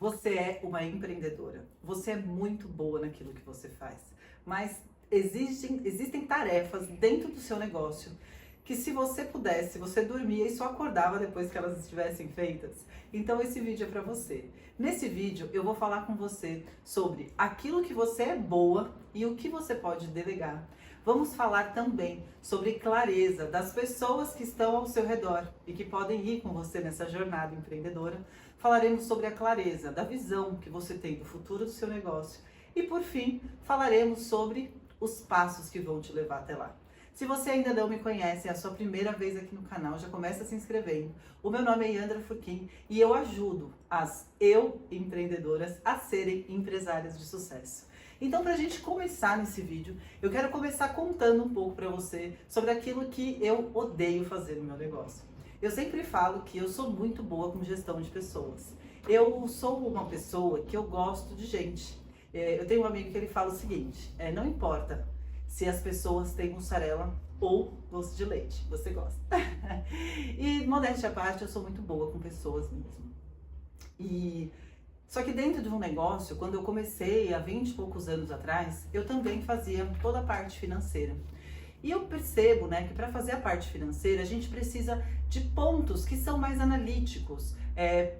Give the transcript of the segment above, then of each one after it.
Você é uma empreendedora, você é muito boa naquilo que você faz, mas existem tarefas dentro do seu negócio que se você pudesse, você dormia e só acordava depois que elas estivessem feitas. Então esse vídeo é para você. Nesse vídeo eu vou falar com você sobre aquilo que você é boa e o que você pode delegar. Vamos falar também sobre clareza das pessoas que estão ao seu redor e que podem ir com você nessa jornada empreendedora. Falaremos sobre a clareza da visão que você tem do futuro do seu negócio. E por fim, falaremos sobre os passos que vão te levar até lá. Se você ainda não me conhece, é a sua primeira vez aqui no canal, já começa se inscrevendo. O meu nome é Yandra Furquim e eu ajudo as empreendedoras a serem empresárias de sucesso. Então, para a gente começar nesse vídeo, eu quero começar contando um pouco para você sobre aquilo que eu odeio fazer no meu negócio. Eu sempre falo que eu sou muito boa com gestão de pessoas. Eu sou uma pessoa que eu gosto de gente. Eu tenho um amigo que ele fala o seguinte, não importa se as pessoas têm mussarela ou doce de leite, você gosta. E modéstia à parte, eu sou muito boa com pessoas mesmo. Só que dentro de um negócio, quando eu comecei há 20 e poucos anos atrás, eu também fazia toda a parte financeira. E eu percebo, que para fazer a parte financeira, a gente precisa de pontos que são mais analíticos,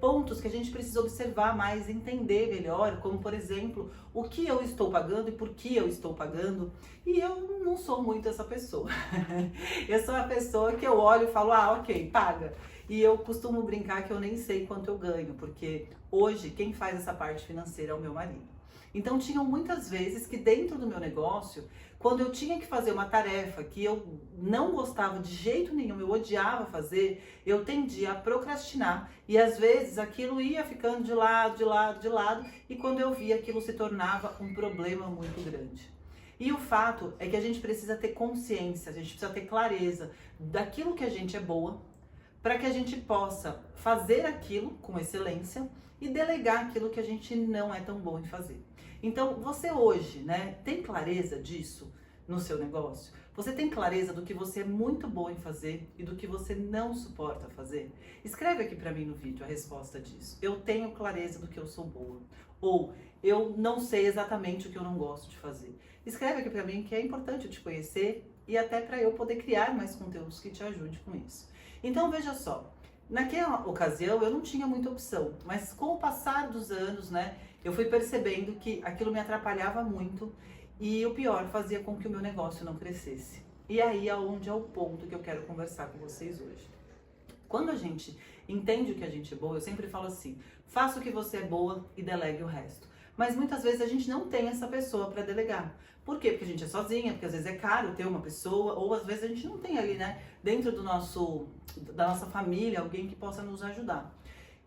pontos que a gente precisa observar mais, entender melhor, como por exemplo, o que eu estou pagando e por que eu estou pagando. E eu não sou muito essa pessoa. Eu sou a pessoa que eu olho e falo, ok, paga. E eu costumo brincar que eu nem sei quanto eu ganho, porque hoje quem faz essa parte financeira é o meu marido. Então tinham muitas vezes que dentro do meu negócio, quando eu tinha que fazer uma tarefa que eu não gostava de jeito nenhum, eu odiava fazer, eu tendia a procrastinar e às vezes aquilo ia ficando de lado, de lado, de lado e quando eu via aquilo se tornava um problema muito grande. E o fato é que a gente precisa ter consciência, a gente precisa ter clareza daquilo que a gente é boa, para que a gente possa fazer aquilo com excelência e delegar aquilo que a gente não é tão bom em fazer. Então, você hoje, tem clareza disso no seu negócio? Você tem clareza do que você é muito bom em fazer e do que você não suporta fazer? Escreve aqui para mim no vídeo a resposta disso. Eu tenho clareza do que eu sou boa. Ou eu não sei exatamente o que eu não gosto de fazer. Escreve aqui para mim que é importante eu te conhecer e até para eu poder criar mais conteúdos que te ajudem com isso. Então, veja só. Naquela ocasião eu não tinha muita opção, mas com o passar dos anos, eu fui percebendo que aquilo me atrapalhava muito e o pior, fazia com que o meu negócio não crescesse. E aí é onde é o ponto que eu quero conversar com vocês hoje. Quando a gente entende o que a gente é boa, eu sempre falo assim, faça o que você é boa e delegue o resto. Mas muitas vezes a gente não tem essa pessoa para delegar. Por quê? Porque a gente é sozinha, porque às vezes é caro ter uma pessoa, ou às vezes a gente não tem ali, dentro da nossa família, alguém que possa nos ajudar.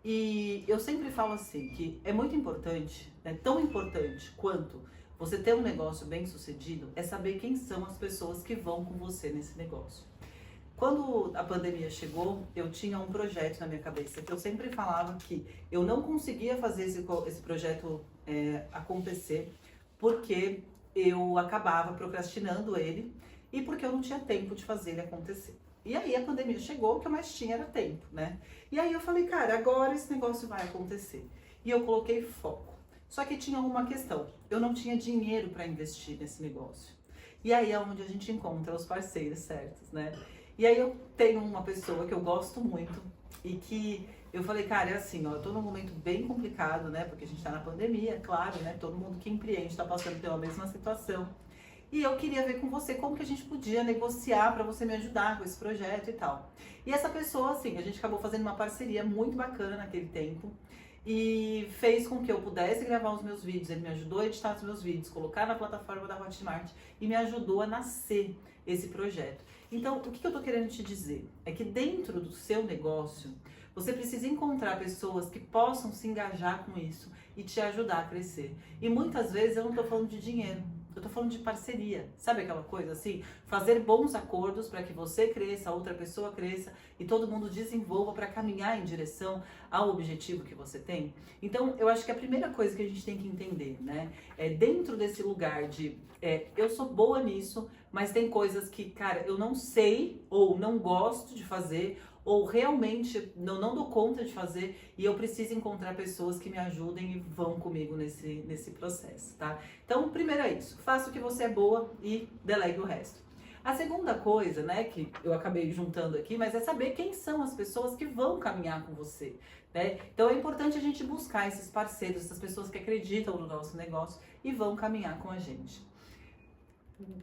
E eu sempre falo assim, que é muito importante, tão importante quanto você ter um negócio bem sucedido, é saber quem são as pessoas que vão com você nesse negócio. Quando a pandemia chegou, eu tinha um projeto na minha cabeça, que eu sempre falava que eu não conseguia fazer esse projeto acontecer, porque eu acabava procrastinando ele e porque eu não tinha tempo de fazer ele acontecer. E aí a pandemia chegou, o que eu mais tinha era tempo, E aí eu falei, cara, agora esse negócio vai acontecer. E eu coloquei foco. Só que tinha uma questão, eu não tinha dinheiro para investir nesse negócio. E aí é onde a gente encontra os parceiros certos, E aí eu tenho uma pessoa que eu gosto muito e que eu falei, cara, é assim, eu tô num momento bem complicado, porque a gente tá na pandemia, claro, todo mundo que empreende tá passando pela mesma situação. E eu queria ver com você como que a gente podia negociar para você me ajudar com esse projeto e tal. E essa pessoa, assim, a gente acabou fazendo uma parceria muito bacana naquele tempo e fez com que eu pudesse gravar os meus vídeos, ele me ajudou a editar os meus vídeos, colocar na plataforma da Hotmart e me ajudou a nascer esse projeto. Então, o que eu tô querendo te dizer é que dentro do seu negócio, você precisa encontrar pessoas que possam se engajar com isso e te ajudar a crescer. E muitas vezes eu não tô falando de dinheiro. Eu tô falando de parceria, sabe aquela coisa assim? Fazer bons acordos para que você cresça, a outra pessoa cresça e todo mundo desenvolva para caminhar em direção ao objetivo que você tem. Então, eu acho que a primeira coisa que a gente tem que entender, é dentro desse lugar de eu sou boa nisso, mas tem coisas que, cara, eu não sei ou não gosto de fazer ou realmente não dou conta de fazer e eu preciso encontrar pessoas que me ajudem e vão comigo nesse processo, tá? Então, primeiro é isso, faça o que você é boa e delegue o resto. A segunda coisa, né, que eu acabei juntando aqui, mas é saber quem são as pessoas que vão caminhar com você, né? Então é importante a gente buscar esses parceiros, essas pessoas que acreditam no nosso negócio e vão caminhar com a gente.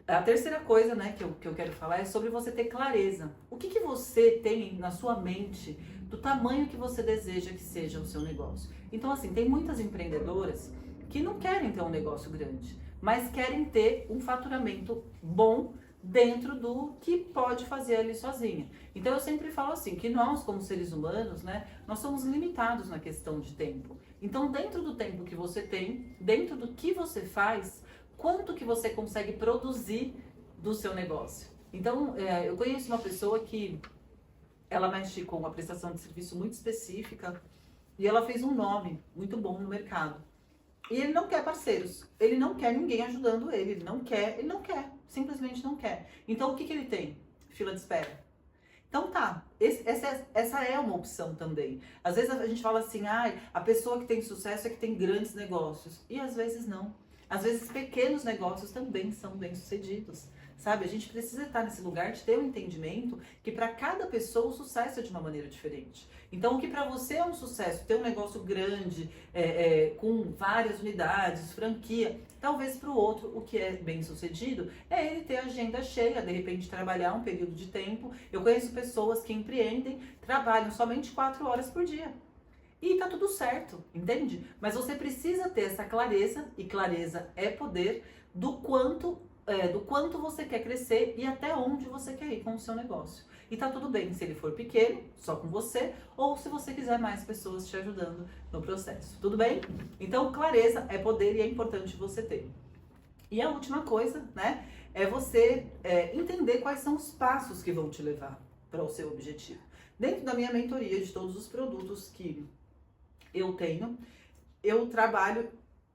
A terceira coisa, né, que eu quero falar é sobre você ter clareza. O que você tem na sua mente do tamanho que você deseja que seja o seu negócio? Então, assim, tem muitas empreendedoras que não querem ter um negócio grande, mas querem ter um faturamento bom dentro do que pode fazer ali sozinha. Então eu sempre falo assim, que nós como seres humanos, né, nós somos limitados na questão de tempo. Então dentro do tempo que você tem, dentro do que você faz, quanto que você consegue produzir do seu negócio. Então eu conheço uma pessoa que ela mexe com uma prestação de serviço muito específica e ela fez um nome muito bom no mercado. E ele não quer parceiros, ele não quer ninguém ajudando ele, ele não quer, simplesmente não quer. Então o que ele tem? Fila de espera. Então tá, essa é uma opção também. Às vezes a gente fala assim, a pessoa que tem sucesso é que tem grandes negócios. E às vezes não. Às vezes pequenos negócios também são bem-sucedidos. Sabe, a gente precisa estar nesse lugar de ter um entendimento que para cada pessoa o sucesso é de uma maneira diferente. Então, o que para você é um sucesso, ter um negócio grande, com várias unidades, franquia, talvez para o outro o que é bem sucedido é ele ter a agenda cheia, de repente trabalhar um período de tempo. Eu conheço pessoas que empreendem, trabalham somente 4 horas por dia. E tá tudo certo, entende? Mas você precisa ter essa clareza, e clareza é poder, do quanto você quer crescer e até onde você quer ir com o seu negócio. E tá tudo bem se ele for pequeno, só com você, ou se você quiser mais pessoas te ajudando no processo. Tudo bem? Então, clareza é poder e é importante você ter. E a última coisa, né, é você entender quais são os passos que vão te levar para o seu objetivo. Dentro da minha mentoria de todos os produtos que eu tenho, eu trabalho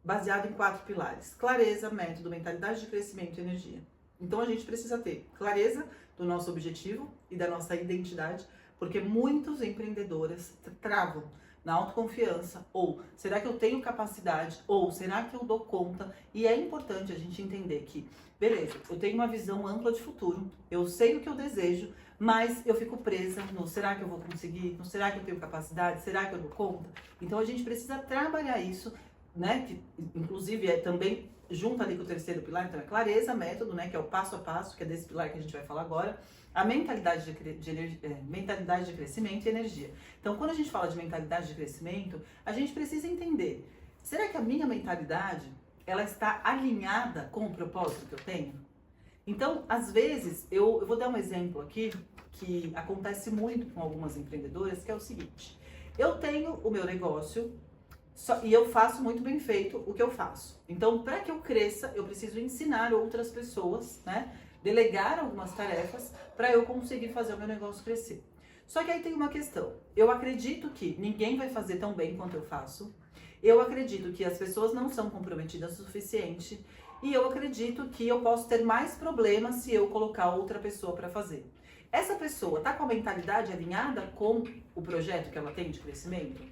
baseado em 4 pilares: clareza, método, mentalidade de crescimento e energia. Então a gente precisa ter clareza do nosso objetivo e da nossa identidade, porque muitos empreendedores travam na autoconfiança, ou será que eu tenho capacidade, ou será que eu dou conta? E é importante a gente entender que, beleza, eu tenho uma visão ampla de futuro, eu sei o que eu desejo, mas eu fico presa no será que eu vou conseguir, no será que eu tenho capacidade, será que eu dou conta? Então a gente precisa trabalhar isso, né, que inclusive é também junto ali com o terceiro pilar. Então é clareza, método, né, que é o passo a passo, que é desse pilar que a gente vai falar agora, a mentalidade mentalidade de crescimento e energia. Então quando a gente fala de mentalidade de crescimento, a gente precisa entender, será que a minha mentalidade, ela está alinhada com o propósito que eu tenho? Então, às vezes, eu vou dar um exemplo aqui, que acontece muito com algumas empreendedoras, que é o seguinte: eu tenho o meu negócio, e eu faço muito bem feito o que eu faço. Então, para que eu cresça, eu preciso ensinar outras pessoas, né? Delegar algumas tarefas para eu conseguir fazer o meu negócio crescer. Só que aí tem uma questão. Eu acredito que ninguém vai fazer tão bem quanto eu faço. Eu acredito que as pessoas não são comprometidas o suficiente. E eu acredito que eu posso ter mais problemas se eu colocar outra pessoa para fazer. Essa pessoa está com a mentalidade alinhada com o projeto que ela tem de crescimento?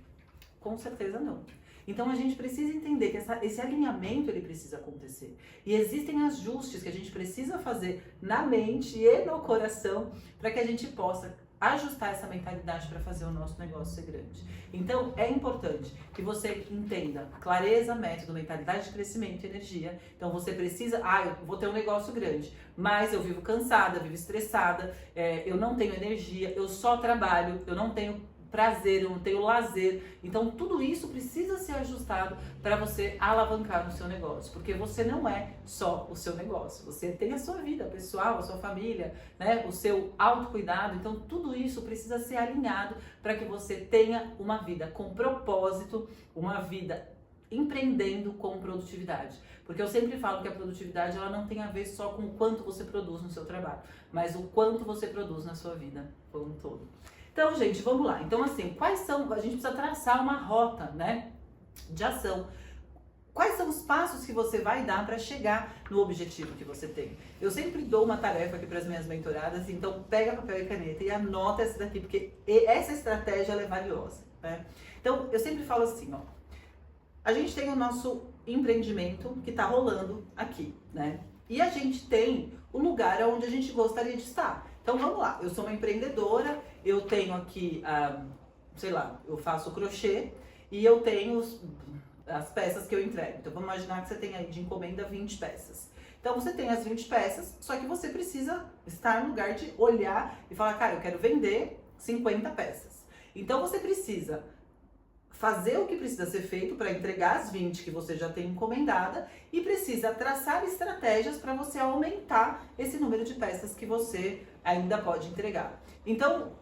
Com certeza não. Então a gente precisa entender que esse alinhamento ele precisa acontecer. E existem ajustes que a gente precisa fazer na mente e no coração para que a gente possa ajustar essa mentalidade para fazer o nosso negócio ser grande. Então é importante que você entenda clareza, método, mentalidade de crescimento e energia. Então você precisa, eu vou ter um negócio grande, mas eu vivo cansada, vivo estressada, eu não tenho energia, eu só trabalho, eu não tenho prazer, eu não tenho lazer. Então tudo isso precisa ser ajustado para você alavancar no seu negócio, porque você não é só o seu negócio, você tem a sua vida pessoal, a sua família, né, o seu autocuidado. Então tudo isso precisa ser alinhado para que você tenha uma vida com propósito, uma vida empreendendo com produtividade. Porque eu sempre falo que a produtividade ela não tem a ver só com o quanto você produz no seu trabalho, mas o quanto você produz na sua vida como um todo. Então, gente, vamos lá. Então, assim, quais são... A gente precisa traçar uma rota, né, de ação. quais são os passos que você vai dar para chegar no objetivo que você tem. Eu sempre dou uma tarefa aqui para as minhas mentoradas, então pega papel e caneta e anota essa daqui, porque essa estratégia ela é valiosa, né? Então, eu sempre falo assim, ó, a gente tem o nosso empreendimento que está rolando aqui, né? E a gente tem o lugar onde a gente gostaria de estar. Então, vamos lá, eu sou uma empreendedora, eu tenho aqui, sei lá, eu faço crochê e eu tenho as peças que eu entrego. Então, vamos imaginar que você tem aí de encomenda 20 peças. Então, você tem as 20 peças, só que você precisa estar no lugar de olhar e falar, cara, eu quero vender 50 peças. Então, você precisa fazer o que precisa ser feito para entregar as 20 que você já tem encomendada e precisa traçar estratégias para você aumentar esse número de peças que você ainda pode entregar. Então,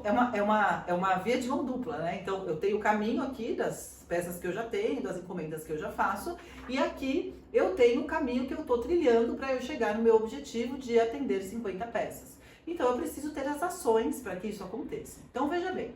é uma via de mão dupla, né? Então, eu tenho o caminho aqui das peças que eu já tenho, das encomendas que eu já faço, e aqui eu tenho o caminho que eu estou trilhando para eu chegar no meu objetivo de atender 50 peças. Então, eu preciso ter as ações para que isso aconteça. Então, veja bem.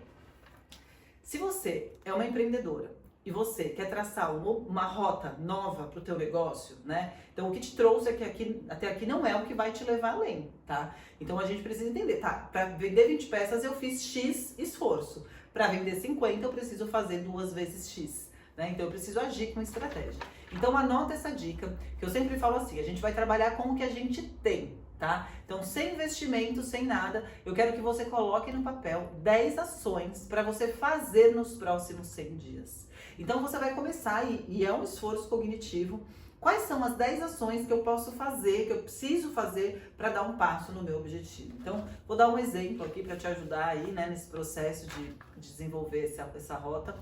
Se você é uma empreendedora e você quer traçar uma rota nova para o teu negócio, né? Então, o que te trouxe até aqui não é o que vai te levar além, tá? Então, a gente precisa entender, tá? Para vender 20 peças, eu fiz X esforço. Para vender 50, eu preciso fazer 2 vezes X, né? Então, eu preciso agir com estratégia. Então, anota essa dica, que eu sempre falo assim, a gente vai trabalhar com o que a gente tem, tá? Então, sem investimento, sem nada, eu quero que você coloque no papel 10 ações para você fazer nos próximos 100 dias. Então, você vai começar, e é um esforço cognitivo, quais são as 10 ações que eu posso fazer, que eu preciso fazer para dar um passo no meu objetivo. Então, vou dar um exemplo aqui para te ajudar aí, né, nesse processo de desenvolver essa rota.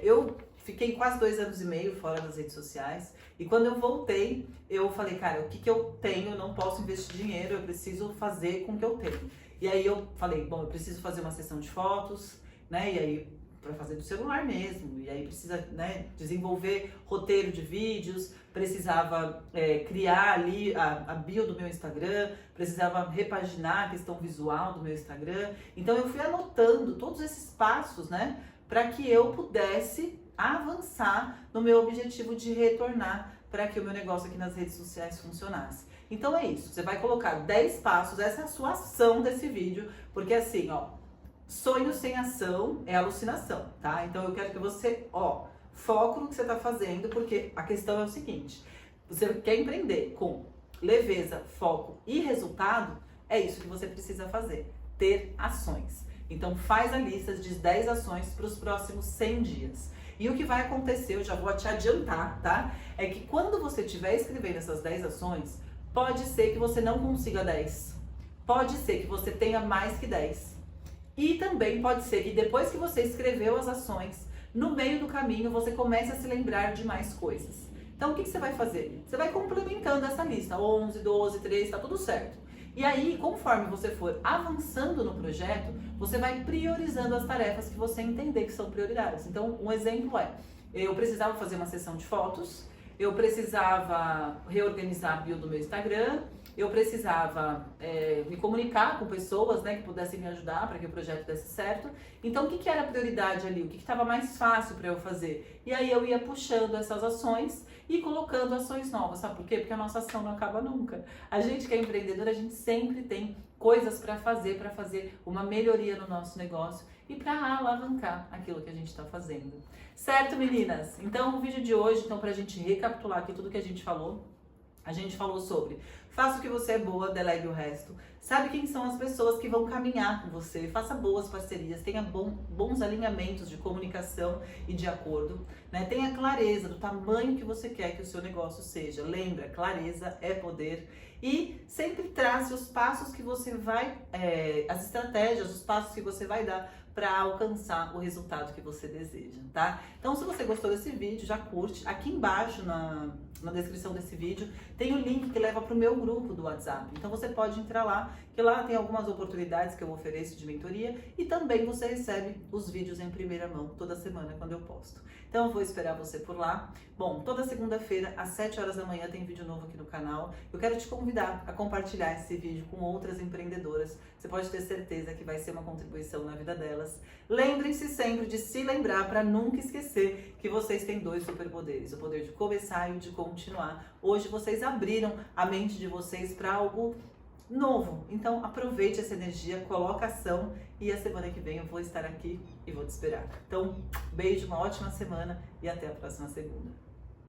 Eu fiquei quase 2 anos e meio fora das redes sociais e quando eu voltei, eu falei, cara, o que eu tenho? Eu não posso investir dinheiro, eu preciso fazer com o que eu tenho. E aí eu falei, bom, eu preciso fazer uma sessão de fotos, né? E aí para fazer do celular mesmo, e aí precisa, né, desenvolver roteiro de vídeos, precisava criar ali a bio do meu Instagram, precisava repaginar a questão visual do meu Instagram. Então eu fui anotando todos esses passos, né, para que eu pudesse avançar no meu objetivo de retornar para que o meu negócio aqui nas redes sociais funcionasse. Então é isso, você vai colocar 10 passos, essa é a sua ação desse vídeo, porque assim, ó, sonho sem ação é alucinação, tá? Então eu quero que você, foco no que você tá fazendo, porque a questão é o seguinte, você quer empreender com leveza, foco e resultado, é isso que você precisa fazer, ter ações. Então faz a lista de 10 ações para os próximos 100 dias. E o que vai acontecer, eu já vou te adiantar, tá? É que quando você estiver escrevendo essas 10 ações, pode ser que você não consiga 10. Pode ser que você tenha mais que 10. E também pode ser que depois que você escreveu as ações, no meio do caminho você comece a se lembrar de mais coisas. Então o que você vai fazer? Você vai complementando essa lista, 11, 12, 13, tá tudo certo. E aí, conforme você for avançando no projeto, você vai priorizando as tarefas que você entender que são prioridades. Então, um exemplo é, eu precisava fazer uma sessão de fotos, eu precisava reorganizar a bio do meu Instagram, eu precisava me comunicar com pessoas, né, que pudessem me ajudar para que o projeto desse certo. Então, o que era a prioridade ali? O que estava mais fácil para eu fazer? E aí eu ia puxando essas ações e colocando ações novas. Sabe por quê? Porque a nossa ação não acaba nunca. A gente que é empreendedor, a gente sempre tem coisas para fazer uma melhoria no nosso negócio e para alavancar aquilo que a gente está fazendo. Certo, meninas? Então, o vídeo de hoje, para a gente recapitular aqui tudo que a gente falou sobre faça o que você é boa, delegue o resto. Sabe quem são as pessoas que vão caminhar com você, faça boas parcerias, tenha bons alinhamentos de comunicação e de acordo, né? Tenha clareza do tamanho que você quer que o seu negócio seja. Lembra, clareza é poder. E sempre trace os passos que você vai, as estratégias, os passos que você vai dar para alcançar o resultado que você deseja, tá? Então, se você gostou desse vídeo, já curte. Aqui embaixo, na descrição desse vídeo, tem o link que leva para o meu grupo do WhatsApp. Então, você pode entrar lá, que lá tem algumas oportunidades que eu ofereço de mentoria e também você recebe os vídeos em primeira mão toda semana quando eu posto. Então, eu vou esperar você por lá. Bom, toda segunda-feira, às 7 horas da manhã, tem vídeo novo aqui no canal. Eu quero te convidar a compartilhar esse vídeo com outras empreendedoras. Você pode ter certeza que vai ser uma contribuição na vida delas delas. Lembrem-se sempre de se lembrar para nunca esquecer que vocês têm 2 superpoderes, o poder de começar e o de continuar. Hoje vocês abriram a mente de vocês para algo novo, então aproveite essa energia, coloca ação e a semana que vem eu vou estar aqui e vou te esperar. Então, beijo, uma ótima semana e até a próxima segunda.